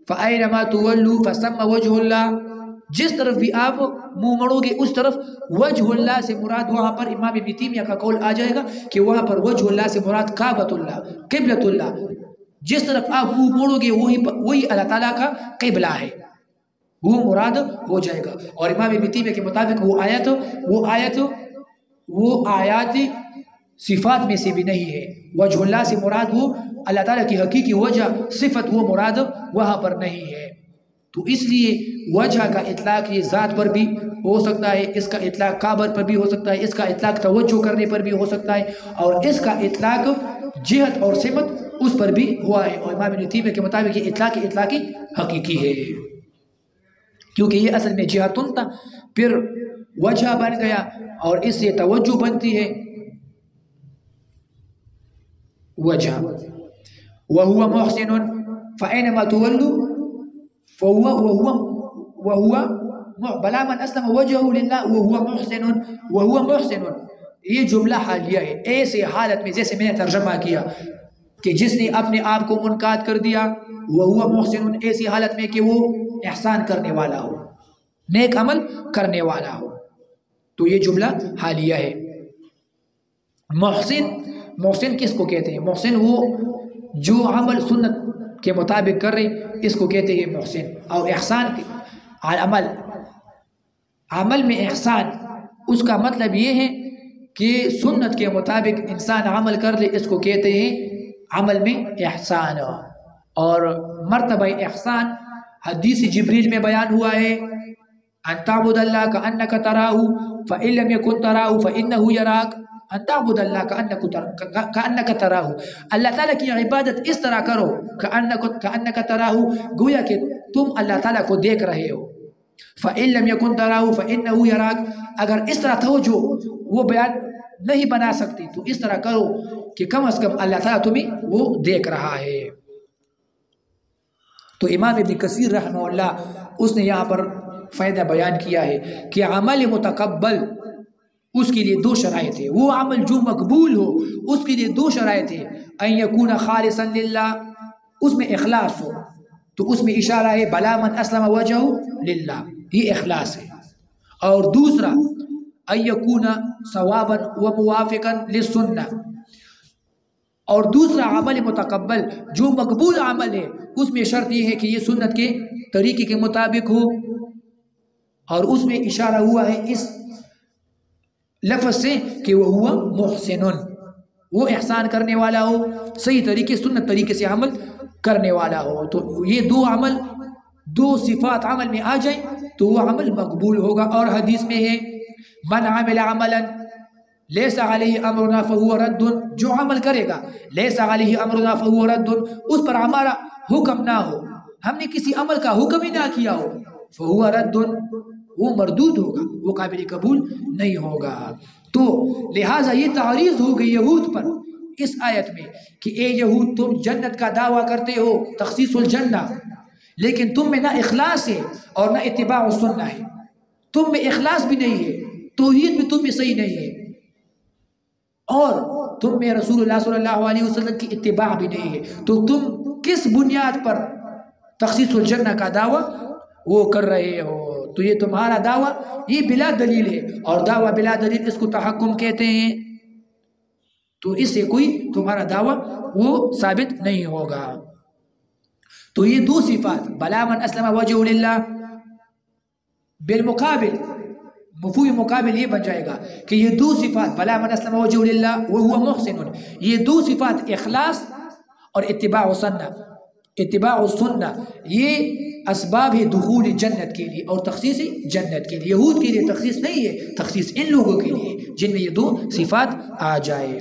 فَأَيْنَمَا تُوَلُّوا فَثَمَّ وَجْهُ اللَّهِ، جس طرف بھی آپ منہ مڑو گے اس طرف وجہ اللہ سے مراد، وہاں پر امام ابن تیمیہ کا قول آ جائے گا کہ وہاں پر وجہ اللہ سے مراد کعبۃ اللہ، قبلۃ اللہ. جس طرف آپ منہ موڑو گے وہی اللہ تعالیٰ کا قبلہ ہے، وہ مراد ہو جائے گا. اور امام ابن تیمیہ کے مطابق وہ آیات صفات میں سے بھی نہیں ہے. وجہ اللہ سے مراد وہ اللہ تعالیٰ کی حقیقی وجہ صفت، وہ مراد وہاں پر نہیں ہے. تو اس لیے وجہ کا اطلاق یہ ذات پر بھی ہو سکتا ہے، اس کا اطلاق کعبہ پر بھی ہو سکتا ہے، اس کا اطلاق توجہ کرنے پر بھی ہو سکتا ہے، اور اس کا اطلاق جہت اور سمت اس پر بھی ہوا ہے. اور امام ابن تیمیہ کے مطابق یہ اطلاقی حقیقی ہے، کیونکہ یہ اصل میں جہتن تھا، پھر وجہ بن گیا اور اس سے توجہ بنتی ہے وجہ. وَهُوَ مُحْسِنٌ فَأَيْنَمَا تُوَلُّوا وَهُوَ بَلَا مَنْ أَسْلَمَ وَجْهَهُ لِلَّهِ وَهُوَ مُحْسِنٌ. یہ جملہ حالیہ ہے، ایسے حالت میں جیسے میں نے ترجمہ کیا کہ جس نے اپنے آپ کو منقاد کر دیا، وَهُوَ مُحْسِنٌ، ایسی حالت میں کہ وہ احسان کرنے والا ہو. نیک عمل کرنے والا ہو. تو یہ جملہ حالیہ ہے. محسن کس کو کہتے ہیں؟ محسن وہ جو عمل سنت کے مطابق کر رہے، اس کو کہتے ہیں محسن. اور احسان عمل میں احسان، اس کا مطلب یہ ہے کہ سنت کے مطابق انسان عمل کر لے، اس کو کہتے ہیں عمل میں احسان. اور مرتبہ احسان حدیث جبریل میں بیان ہوا ہے، ان تعبد اللہ کأنک تراہ فإن لم يكن تراہ فإنہ یراک. ان تعبد اللہ کأنک تراہ، اللہ تعالیٰ کی عبادت اس طرح کرو کأنک تراہ، گویا کہ تم اللہ تعالیٰ کو دیکھ رہے ہو. فإن لم يكن تراہ فإنہ یراک، اگر اس طرح توجہ وہ بیان نہیں بنا سکتی تو اس طرح کرو کہ کم از کم اللہ تعالیٰ تمہیں وہ دیکھ رہا ہے. تو امام ابن کثیر رحمہ اللہ اس نے یہاں پر فائدہ بیان کیا ہے کہ عمل متقبل اس کے لیے دو شرائط ہے. وہ عمل جو مقبول ہو اس کے لیے دو شرائط ہے. ان یکون خالصا للہ، اس میں اخلاص ہو. تو اس میں اشارہ ہے بلا من اسلم وجہہ للہ، یہ اخلاص ہے. اور دوسرا ان یکون ثوابا و موافقا للسنہ، اور دوسرا عمل متقبل جو مقبول عمل ہے اس میں شرط یہ ہے کہ یہ سنت کے طریقے کے مطابق ہو. اور اس میں اشارہ ہوا ہے اس لفظ سے کہ وہ ہوا محسن، وہ احسان کرنے والا ہو، صحیح طریقے سنت طریقے سے عمل کرنے والا ہو. تو یہ دو صفات عمل میں آ جائیں تو وہ عمل مقبول ہوگا. اور حدیث میں ہے من عمل عملا لیس علیہ امرنا فہو رد، جو عمل کرے گا لیس علیہ امرنا فہو رد، اس پر ہمارا حکم نہ ہو، ہم نے کسی عمل کا حکم ہی نہ کیا ہو، فہو رد، وہ مردود ہوگا، وہ قابل قبول نہیں ہوگا. تو لہٰذا یہ تعریض ہو گئی یہود پر اس آیت میں کہ اے یہود تم جنت کا دعویٰ کرتے ہو، تخصیص الجنہ، لیکن تم میں نہ اخلاص ہے اور نہ اتباع السنہ ہے. تم میں اخلاص بھی نہیں ہے، توحید بھی تم میں صحیح نہیں ہے، اور تم میں رسول اللہ صلی اللہ علیہ وسلم کی اتباع بھی نہیں ہے. تو تم کس بنیاد پر تخصیص الجنہ کا دعویٰ وہ کر رہے ہو؟ تو یہ تمہارا دعویٰ یہ بلا دلیل ہے، اور دعویٰ بلا دلیل اس کو تحکم کہتے ہیں. تو اس سے کوئی تمہارا دعویٰ وہ ثابت نہیں ہوگا. تو یہ دو صفات بلا من اسلم وجہ للہ، بالمقابل مفہوم مقابل یہ بن جائے گا کہ یہ دو صفات بلا من اسلم وجہ للہ وہو محسن، یہ دو صفات اخلاص اور اتباع السنہ یہ اسباب ہے دخول جنت کے لیے اور تخصیص جنت کے لیے. یہود کے لیے تخصیص نہیں ہے، تخصیص ان لوگوں کے لیے جن میں یہ دو صفات آ جائے.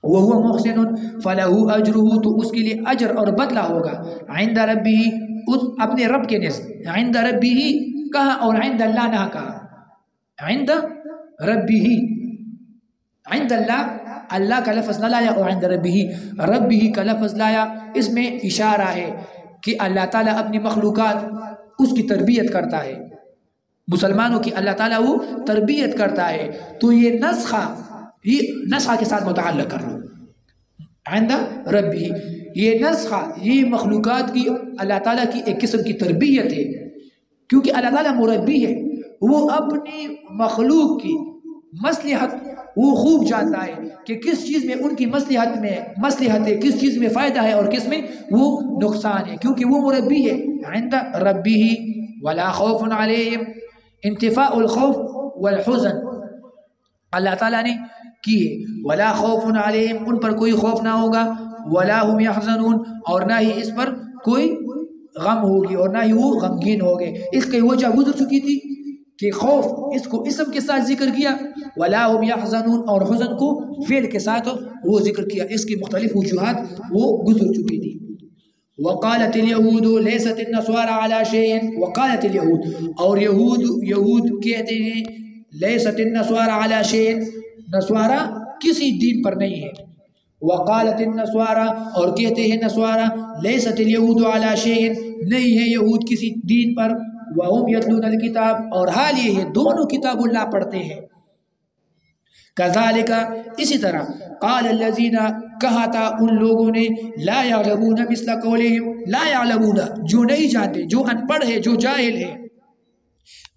وہو محسن فلہ اجرہ، تو اس کے لیے اجر اور بدلہ ہوگا عند ربہ، اس اپنے رب کے نزد. عند ربہ کہا اور عند اللہ نہ کہا. عند ربہ، عند اللہ کا لفظ نہ لایا اور عند ربہ کا لفظ لایا. اس میں اشارہ ہے کہ اللہ تعالیٰ اپنی مخلوقات اس کی تربیت کرتا ہے، مسلمانوں کی اللہ تعالیٰ وہ تربیت کرتا ہے. تو یہ نسخہ کے ساتھ متعلق کر لو. عند ربہ یہ نسخہ، یہ مخلوقات کی اللہ تعالیٰ کی ایک قسم کی تربیت ہے، کیونکہ اللہ تعالیٰ مربی ہے. وہ اپنی مخلوق کی مصلحت وہ خوب جانتا ہے کہ کس چیز میں ان کی مصلحت ہے، کس چیز میں فائدہ ہے اور کس میں وہ نقصان ہے، کیونکہ وہ مربی ہے. عند ربہ ولا خوف علیہم، انتفاء الخوف والحزن اللہ تعالیٰ نے کیے. ولا خوف علیہم، ان پر کوئی خوف نہ ہوگا. ولا هم يحزنون، اور نہ ہی اس پر کوئی غم ہوگی اور نہ ہی وہ غمگین ہوگے. اس کی وجہ گزر چکی تھی کہ خوف اس کو اسم کے ساتھ ذکر کیا، ولا هم يحزنون، اور حزن کو فعل کے ساتھ وہ ذکر کیا. اس کی مختلف وجوہات وہ گزر چکی تھی. وقالت اليهود ليست النصارى على شيء، وقالت اليهود، اور یہود کہتے ہیں ليست النصارى على شيء، نصارہ کسی دین پر نہیں ہے. وقالت النصارى، اور کہتے ہیں نصارہ ليست اليهود على شيء، نہیں ہے یہود کسی دین پر. وهم يتلون الكتاب، اور حال یہ ہے دونوں کتاب اللہ پڑھتے ہیں. كذلك، اسی طرح قال الذين، کہا تھا ان لوگوں نے لا يعلمون مثل قولهم، لا يعلمون جو نہیں جانتے، جو ان پڑھ ہے، جو جاہل ہے،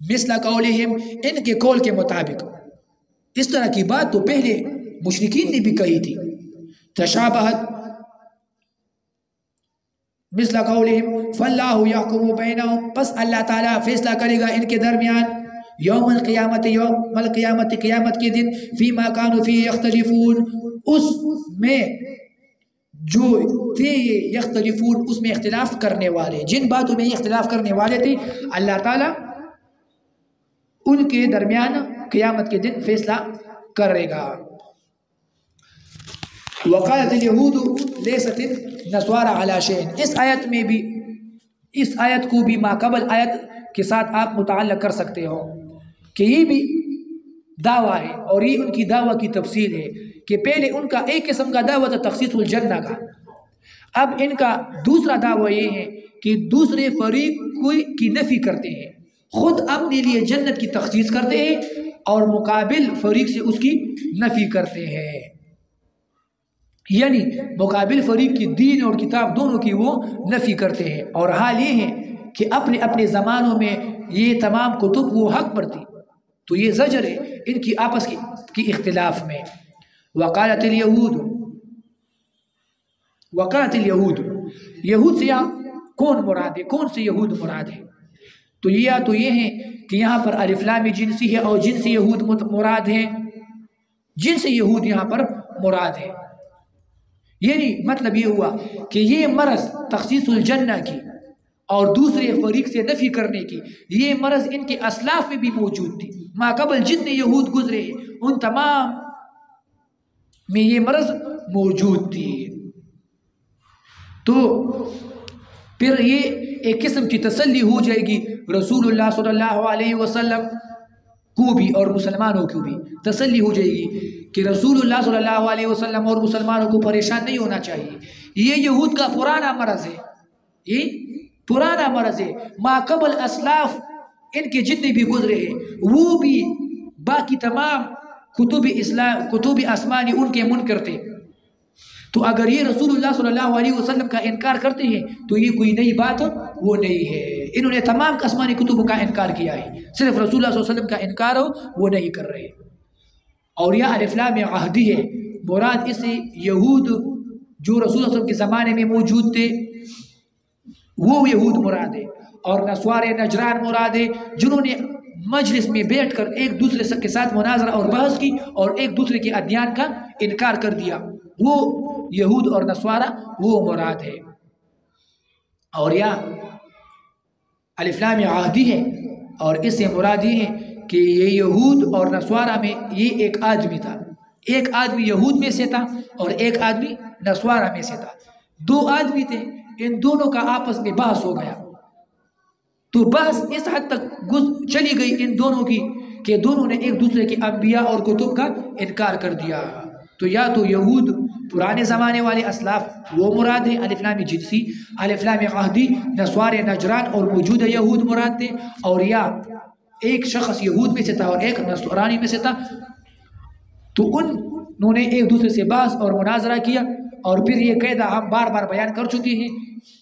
مثل قولہم ان کے قول کے مطابق. اس طرح کی بات تو پہلے مشرکین نے بھی کہی تھی. تشابہت مثل قولہم فاللہ یحکم بینہم، پس اللہ تعالیٰ فیصلہ کرے گا ان کے درمیان یوم القیامت قیامت کے دن فیما کانوا فیہ یختلفون، اس میں جو تھے یختلفون اس میں اختلاف کرنے والے، جن باتوں میں اختلاف کرنے والے تھے اللہ تعالیٰ ان کے درمیان قیامت کے دن فیصلہ کرے گا. وقالت الیہود لیست النصارى علی شیء، اس آیت میں بھی، اس آیت کو بھی ماقبل آیت کے ساتھ آپ متعلق کر سکتے ہو کہ یہ بھی دعویٰ ہے اور یہ ان کی دعویٰ کی تفصیل ہے کہ پہلے ان کا ایک قسم کا دعویٰ تھا تخصیص الجنہ کا، اب ان کا دوسرا دعویٰ یہ ہے کہ دوسرے فریق کی نفی کرتے ہیں، خود اپنے لیے جنت کی تخصیص کرتے ہیں اور مقابل فریق سے اس کی نفی کرتے ہیں. یعنی مقابل فریق کی دین اور کتاب دونوں کی وہ نفی کرتے ہیں، اور حال یہ ہے کہ اپنے اپنے زمانوں میں یہ تمام کتب وہ حق پر تھی، تو یہ زجر ہے ان کی آپس کی اختلاف میں. وقالت الیہود، یہود سے یہاں کون مراد ہے، کون سے یہود مراد ہے؟ تو یہ ہے کہ یہاں پر الف لام جنسی ہے اور جنسی یہود مراد ہے، جنسی یہود یہاں پر مراد ہے. یعنی مطلب یہ ہوا کہ یہ مرض تخصیص الجنہ کی اور دوسرے فریق سے نفی کرنے کی، یہ مرض ان کے اسلاف میں بھی موجود تھی. ما قبل جتنے یہود گزرے ان تمام میں یہ مرض موجود تھی. تو پھر یہ ایک قسم کی تسلی ہو جائے گی رسول اللہ صلی اللہ علیہ وسلم کو بھی اور مسلمانوں کو بھی تسلی ہو جائے گی کہ رسول اللہ صلی اللہ علیہ وسلم اور مسلمانوں کو پریشان نہیں ہونا چاہیے. یہ یہود کا پرانا مرض ہے، یہ پرانا مرض ہے. ما قبل اسلاف ان کے جتنے بھی گزرے ہیں وہ بھی باقی تمام کتب آسمانی ان کے منکر تھے. تو اگر یہ رسول اللہ صلی اللہ علیہ وسلم کا انکار کرتے ہیں تو یہ کوئی نئی بات وہ نہیں ہے. انہوں نے تمام آسمانی کتبوں کا انکار کیا ہے، صرف رسول اللہ صلی اللہ علیہ وسلم کا انکار ہو وہ نہیں کر رہے. اور یہ الف لام عہدی ہے، مراد اس سے یہود جو رسول اللہ صلی اللہ علیہ وسلم کے زمانے میں موجود تھے وہ یہود مراد ہے، اور نصارے نجران مراد ہے جنہوں نے مجلس میں بیٹھ کر ایک دوسرے کے ساتھ مناظرہ اور بحث کی اور ایک دوسرے کے ادیان کا انکار کر دیا، وہ یہود اور نصارہ وہ مراد ہے. اور یا الف لام عہدی ہے اور اس سے مراد یہ ہے کہ یہ یہود اور نصارہ میں یہ ایک آدمی تھا، ایک آدمی یہود میں سے تھا اور ایک آدمی نصارہ میں سے تھا. دو آدمی تھے، ان دونوں کا آپس میں بحث ہو گیا، تو بحث اس حد تک چلی گئی ان دونوں کی کہ دونوں نے ایک دوسرے کے انبیاء اور کتب کا انکار کر دیا. تو یا تو یہود پرانے زمانے والے اسلاف وہ مراد ہے الف لام جنسی، الف لام عہدی نصارے نجران اور موجودہ یہود مراد تھے، اور یا ایک شخص یہود میں سے تھا اور ایک نصرانی میں سے تھا. تو انہوں نے ایک دوسرے سے بحث اور مناظرہ کیا. اور پھر یہ قاعدہ ہم بار بار بیان کر چکے ہیں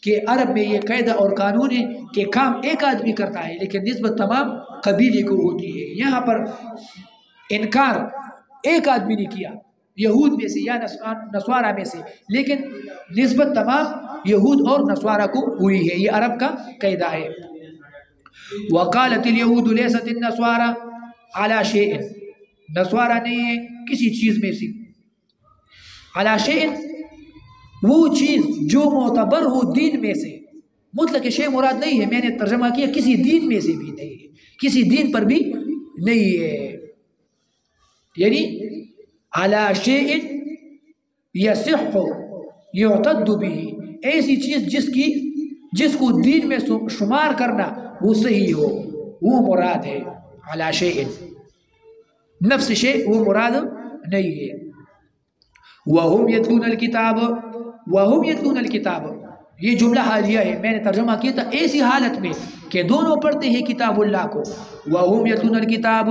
کہ عرب میں یہ قاعدہ اور قانون ہے کہ کام ایک آدمی کرتا ہے لیکن نسبت تمام قبیلے کو ہوتی ہے. یہاں پر انکار ایک آدمی نے کیا یہود میں سے یا نصارہ میں سے، لیکن نسبت تمام یہود اور نصارہ کو ہوئی ہے. یہ عرب کا قاعدہ ہے. وقالت الیہود لیست النصارى علی شیء، نصارہ نہیں ہے کسی چیز میں سے. علی شیء وہ چیز جو معتبر ہو دین میں سے، مطلق شیء مراد نہیں ہے، میں نے ترجمہ کیا کسی دین میں سے بھی نہیں ہے، کسی دین پر بھی نہیں ہے. یعنی علی شیء یصح یعتد به، ایسی چیز جس کو دین میں شمار کرنا وہ صحیح ہو وہ مراد ہے. علی شیء نفس شیء وہ مراد نہیں ہے. وَهُمْ يَتْلُونَ الْكِتَابَ وَهُمْ يَتْلُونَ الْكِتَابَ، یہ جملہ حالیہ ہے، میں نے ترجمہ کیا تھا ایسی حالت میں کہ دونوں پڑھتے ہیں کتاب اللہ کو. وَهُمْ يَتْلُونَ الْكِتَابَ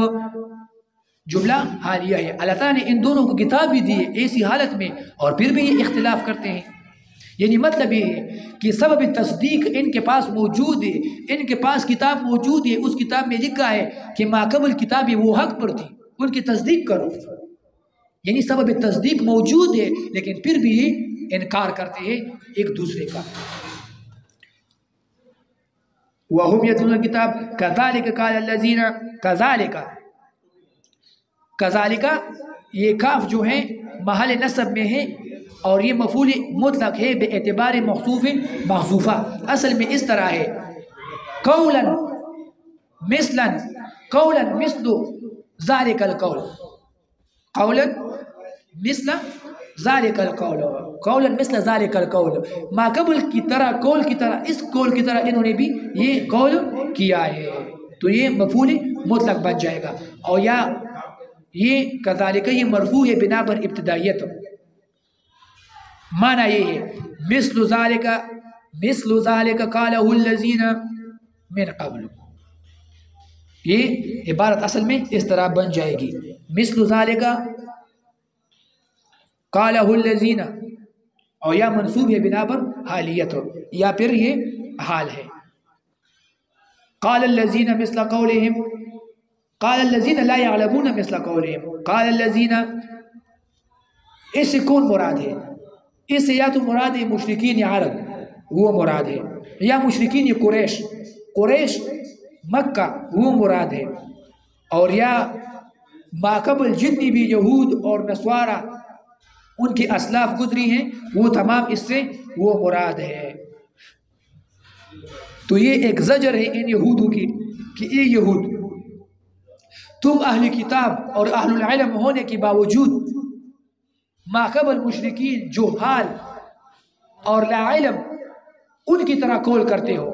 جملہ حالیہ ہے، اللہ تعالیٰ نے ان دونوں کو کتاب بھی دی ہے ایسی حالت میں، اور پھر بھی یہ اختلاف کرتے ہیں. یعنی مطلب یہ ہے کہ سبب تصدیق ان کے پاس موجود ہے، ان کے پاس کتاب موجود ہے، اس کتاب میں لکھا ہے کہ ما قبل کتابیں وہ حق پر تھی، ان کی تصدیق کرو، یعنی سبب تصدیق موجود ہے لیکن پھر بھی انکار کرتے ہیں ایک دوسرے کا۔ وَهُمْ يَتْلُونَ الْكِتَابَ كَذَلِكَ قَالَ الَّذِينَ كَذَلِكَ یہ کاف جو ہے محل نصب میں ہے اور یہ مفعول مطلق ہے بے اعتبار محذوف محذوفہ، اصل میں اس طرح ہے قولاً مثلاً قولاً مثل ذلك القول، قولاً مثل ذلك القول، قولاً مثل ذلك القول، ما قبل کی طرح قول کی طرح اس قول کی طرح انہوں نے بھی یہ قول کیا ہے، تو یہ مفعول مطلق بن جائے گا۔ اور یا یہ کذالک یہ مرفوع ہے بنا پر ابتدائیت، معنی یہ ہے مثل ذالک قالہ الذین من قبل، یہ عبارت اصل میں اس طرح بن جائے گی مثل ذالک قالہ الذین، اور یا منصوب ہے بنا پر حالیت، یا پھر یہ حال ہے۔ قال الذین مثل قولہم، قال الذین لا يعلمون مثل قولہم، قال الذین، اس سے کون مراد ہے؟ اس سے یا تو مراد ہے مشرکین عرب وہ مراد ہے، یا مشرکین قریش مکہ وہ مراد ہے، اور یا ما قبل جتنی بھی یہود اور نصارہ ان کی اسلاف گزری ہیں وہ تمام اس سے وہ مراد ہے۔ تو یہ ایک زجر ہے ان یہودوں کی کہ اے یہود، تم اہل کتاب اور اہل العلم ہونے کے باوجود ما قبل مشرکین جہال اور لا علم ان کی طرح قول کرتے ہو۔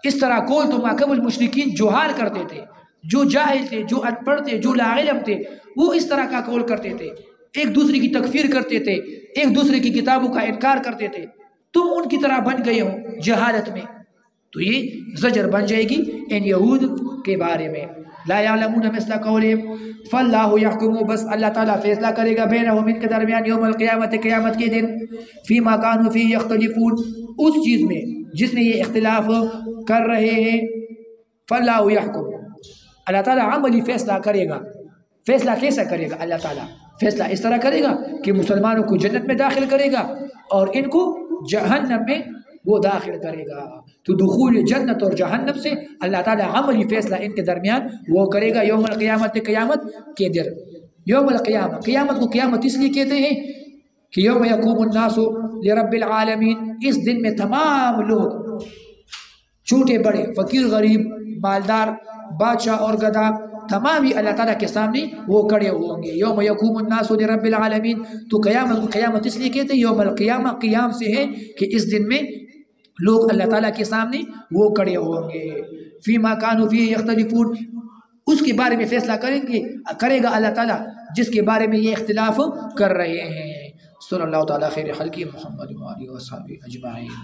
اس طرح قول تو ما قبل مشرکین جہال کرتے تھے، جو جاہل تھے، جو ان پڑھ تھے، جو لا علم تھے، وہ اس طرح کا قول کرتے تھے، ایک دوسرے کی تکفیر کرتے تھے، ایک دوسرے کی کتابوں کا انکار کرتے تھے، تم ان کی طرح بن گئے ہو جہالت میں، تو یہ زجر بن جائے گی ان یہود کے بارے میں۔ لا یعلمون مثل قولہم فاللہ یحکم، بس اللہ تعالیٰ فیصلہ کرے گا بینہم ان کے درمیان یوم القیامت قیامت کے دن فیما کانوا فیہ یختلفون، اس چیز میں جس میں یہ اختلاف کر رہے ہیں۔ فاللہ یحکم، اللہ تعالیٰ عملی فیصلہ کرے گا۔ فیصلہ کیسا کرے گا اللہ تعالیٰ؟ فیصلہ اس طرح کرے گا کہ مسلمانوں کو جنت میں داخل کرے گا اور ان کو جہنم میں وہ داخل کرے گا۔ تو دخول جنت اور جہنم سے اللہ تعالیٰ عملی فیصلہ ان کے درمیان وہ کرے گا یوم القیامت قیامت کے دن۔ یوم القیامت، قیامت کو قیامت اس لیے کہتے ہیں کہ یوم یقوم الناس لرب العالمین، اس دن میں تمام لوگ چھوٹے بڑے، فقیر غریب، مالدار، بادشاہ اور گدھا، تمام ہی اللہ تعالیٰ کے سامنے وہ کھڑے ہوں گے۔ یوم یقوم الناس لرب العالمین، تو قیامت کو قیامت اس لیے کہتے ہیں یوم القیامہ، قیام سے ہے کہ اس دن میں لوگ اللہ تعالیٰ کے سامنے وہ کھڑے ہوں گے۔ فیما کانوا فیہ یختلفون، اس کے بارے میں فیصلہ کرے گا اللہ تعالیٰ جس کے بارے میں یہ اختلاف کر رہے ہیں۔ صلی اللہ تعالیٰ خیر خلقہ محمد و آلہ و صحبہ اجمعین۔